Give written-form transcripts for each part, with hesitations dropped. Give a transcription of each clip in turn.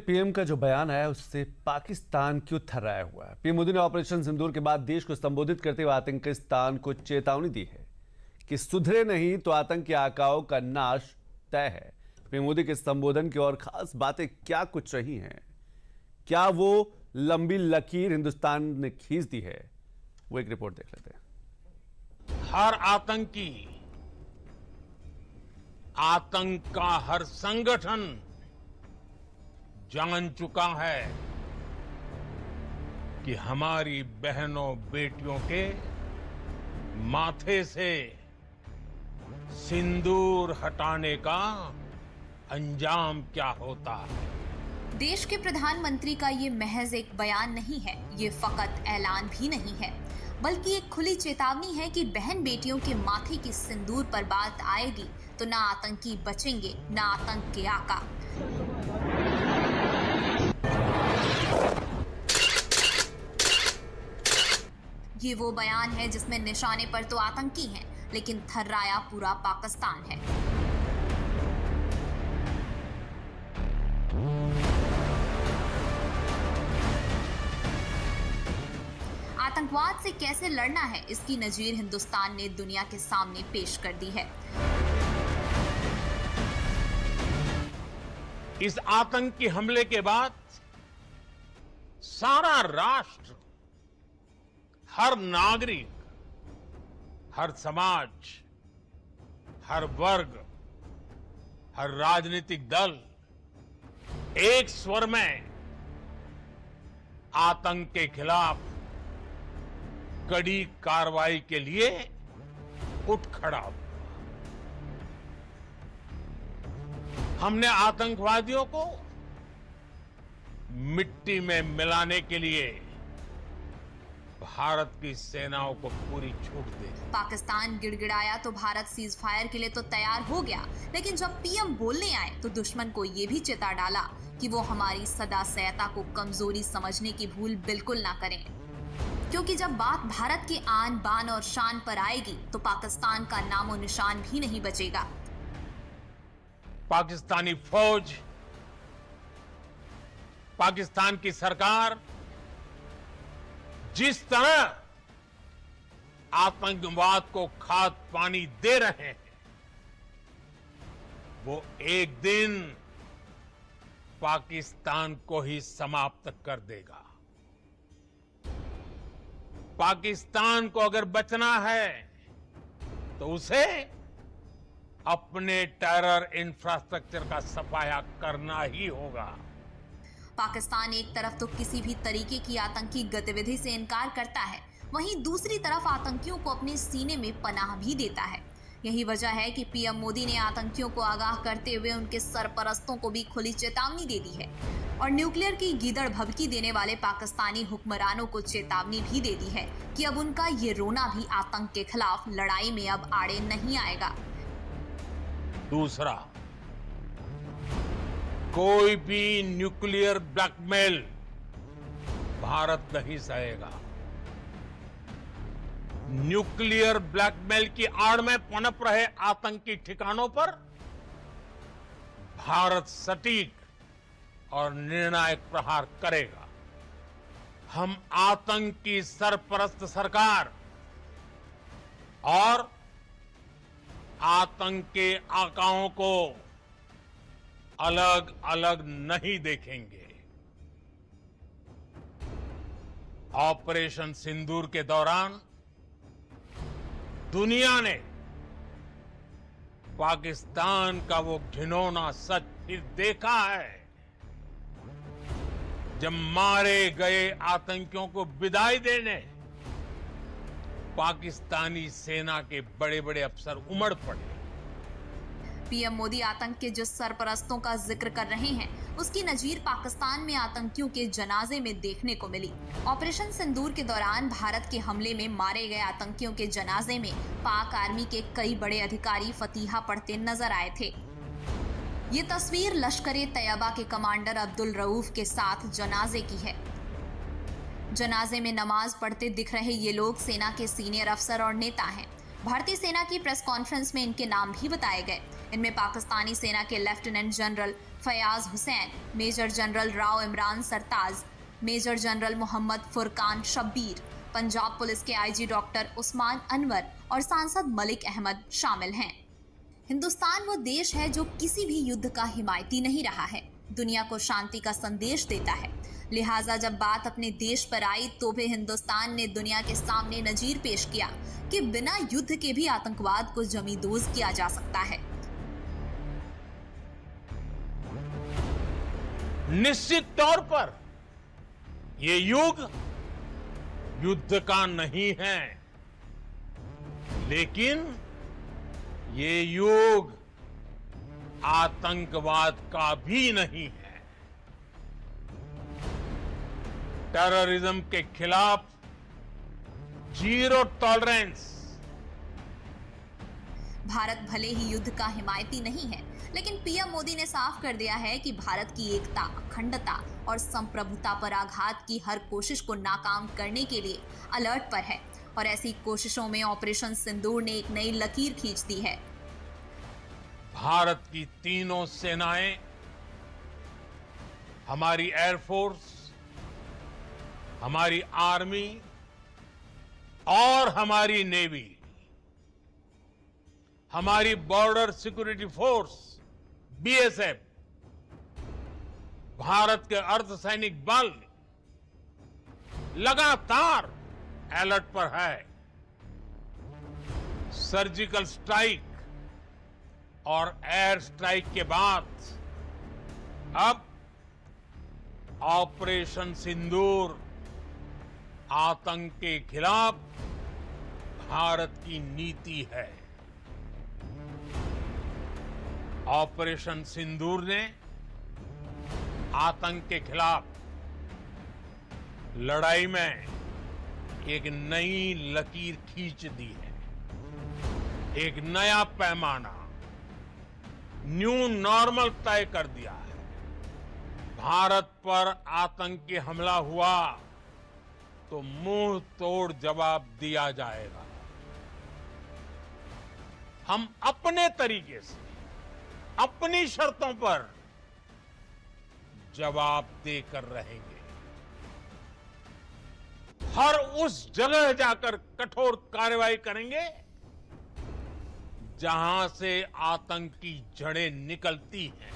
PM का जो बयान आया उससे पाकिस्तान क्यों थर्राया हुआ है। पीएम मोदी ने ऑपरेशन सिंदूर के बाद देश को संबोधित करते हुए आतंकिस्तान को चेतावनी दी है कि सुधरे नहीं तो आतंकी आकाओं का नाश तय है। पीएम मोदी के संबोधन की और खास बातें क्या कुछ रही हैं, क्या वो लंबी लकीर हिंदुस्तान ने खींच दी है, वो एक रिपोर्ट देख लेते हैं। हर आतंकी, आतंक का हर संगठन जान चुका है कि हमारी बहनों बेटियों के माथे से सिंदूर हटाने का अंजाम क्या होता है। देश के प्रधानमंत्री का ये महज एक बयान नहीं है, ये फकत ऐलान भी नहीं है, बल्कि एक खुली चेतावनी है कि बहन बेटियों के माथे की सिंदूर पर बात आएगी तो ना आतंकी बचेंगे, ना आतंक के आका। ये वो बयान है जिसमें निशाने पर तो आतंकी हैं, लेकिन थर्राया पूरा पाकिस्तान है। आतंकवाद से कैसे लड़ना है, इसकी नजीर हिंदुस्तान ने दुनिया के सामने पेश कर दी है। इस आतंकी हमले के बाद सारा राष्ट्र, हर नागरिक, हर समाज, हर वर्ग, हर राजनीतिक दल एक स्वर में आतंक के खिलाफ कड़ी कार्रवाई के लिए उठ खड़ा हुआ। हमने आतंकवादियों को मिट्टी में मिलाने के लिए भारत की सेनाओं को पूरी छूट दे। पाकिस्तान गिड़गिड़ाया तो भारत सीज फायर के लिए तो तैयार हो गया, लेकिन जब पीएम बोलने आए तो दुश्मन को ये भी चेता डाला कि वो हमारी सदा सयता को कमजोरी समझने की भूल बिल्कुल ना करें, क्योंकि जब बात भारत के आन बान और शान पर आएगी तो पाकिस्तान का नामो निशान भी नहीं बचेगा। पाकिस्तानी फौज, पाकिस्तान की सरकार जिस तरह आतंकवाद को खाद पानी दे रहे हैं, वो एक दिन पाकिस्तान को ही समाप्त कर देगा। पाकिस्तान को अगर बचना है तो उसे अपने टेरर इंफ्रास्ट्रक्चर का सफाया करना ही होगा। पाकिस्तान एक तरफ तो किसी भी तरीके की आतंकी गतिविधि से इनकार करता है, वहीं दूसरी तरफ आतंकियों को अपने सीने में पनाह भी देता है। यही वजह है कि पीएम मोदी ने आतंकियों को आगाह करते हुए उनके सरपरस्तों को भी खुली चेतावनी दे दी है और न्यूक्लियर की गीदड़ भभकी देने वाले पाकिस्तानी हुक्मरानों को चेतावनी भी दे दी है कि अब उनका ये रोना भी आतंक के खिलाफ लड़ाई में अब आड़े नहीं आएगा। दूसरा, कोई भी न्यूक्लियर ब्लैकमेल भारत नहीं सहेगा। न्यूक्लियर ब्लैकमेल की आड़ में पनप रहे आतंकी ठिकानों पर भारत सटीक और निर्णायक प्रहार करेगा। हम आतंक की सरपरस्त सरकार और आतंक के आकाओं को अलग अलग नहीं देखेंगे। ऑपरेशन सिंदूर के दौरान दुनिया ने पाकिस्तान का वो घिनौना सच फिर देखा है, जब मारे गए आतंकियों को विदाई देने पाकिस्तानी सेना के बड़े बड़े अफसर उमड़ पड़े। पीएम मोदी आतंक के जिस सरपरस्तों का जिक्र कर रहे हैं, उसकी नजीर पाकिस्तान में आतंकियों के जनाजे में देखने को मिली। ऑपरेशन सिंदूर के दौरान भारत के हमले में मारे गए आतंकियों के जनाजे में पाक आर्मी के कई बड़े अधिकारी फतीहा पढ़ते नजर आए थे। ये तस्वीर लश्कर-ए-तैयबा के कमांडर अब्दुल रऊफ के साथ जनाजे की है। जनाजे में नमाज पढ़ते दिख रहे ये लोग सेना के सीनियर अफसर और नेता हैं। भारतीय सेना की प्रेस कॉन्फ्रेंस में इनके नाम भी बताए गए। इनमें पाकिस्तानी सेना के lieutenant general Fayaz Hussain, major general Rao Imran Sartaj, major general Mohammad Furqan Shabbir, Punjab police के आईजी डॉक्टर उस्मान अनवर और सांसद मलिक अहमद शामिल हैं। हिंदुस्तान वो देश है जो किसी भी युद्ध का हिमायती नहीं रहा है, दुनिया को शांति का संदेश देता है। लिहाजा जब बात अपने देश पर आई तो भी हिंदुस्तान ने दुनिया के सामने नजीर पेश किया कि बिना युद्ध के भी आतंकवाद को जमींदोज किया जा सकता है। निश्चित तौर पर ये युग युद्ध का नहीं है, लेकिन ये युग आतंकवाद का भी नहीं है। टेररिज्म के खिलाफ जीरो टॉलरेंस। भारत भले ही युद्ध का हिमायती नहीं है, लेकिन पीएम मोदी ने साफ कर दिया है कि भारत की एकता, अखंडता और संप्रभुता पर आघात की हर कोशिश को नाकाम करने के लिए अलर्ट पर है और ऐसी कोशिशों में ऑपरेशन सिंदूर ने एक नई लकीर खींच दी है। भारत की तीनों सेनाएं, हमारी एयरफोर्स, हमारी आर्मी और हमारी नेवी, हमारी border security force BSF, Bharat के अर्धसैनिक बल लगातार अलर्ट पर है। सर्जिकल स्ट्राइक और एयर स्ट्राइक के बाद अब ऑपरेशन सिंदूर आतंक के खिलाफ भारत की नीति है। ऑपरेशन सिंदूर ने आतंक के खिलाफ लड़ाई में एक नई लकीर खींच दी है, एक नया पैमाना, न्यू नॉर्मल तय कर दिया है। भारत पर आतंकी हमला हुआ तो मुंह तोड़ जवाब दिया जाएगा। हम अपने तरीके से, अपनी शर्तों पर जवाब देकर रहेंगे। हर उस जगह जाकर कठोर कार्रवाई करेंगे जहां से आतंक की जड़ें निकलती हैं।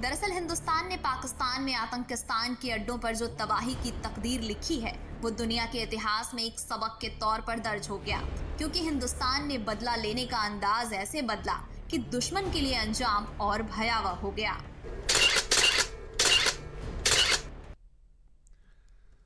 दरअसल हिंदुस्तान ने पाकिस्तान में आतंकिस्तान के अड्डों पर जो तबाही की तकदीर लिखी है वो दुनिया के इतिहास में एक सबक के तौर पर दर्ज हो गया, क्योंकि हिंदुस्तान ने बदला लेने का अंदाज ऐसे बदला कि दुश्मन के लिए अंजाम और भयावह हो गया।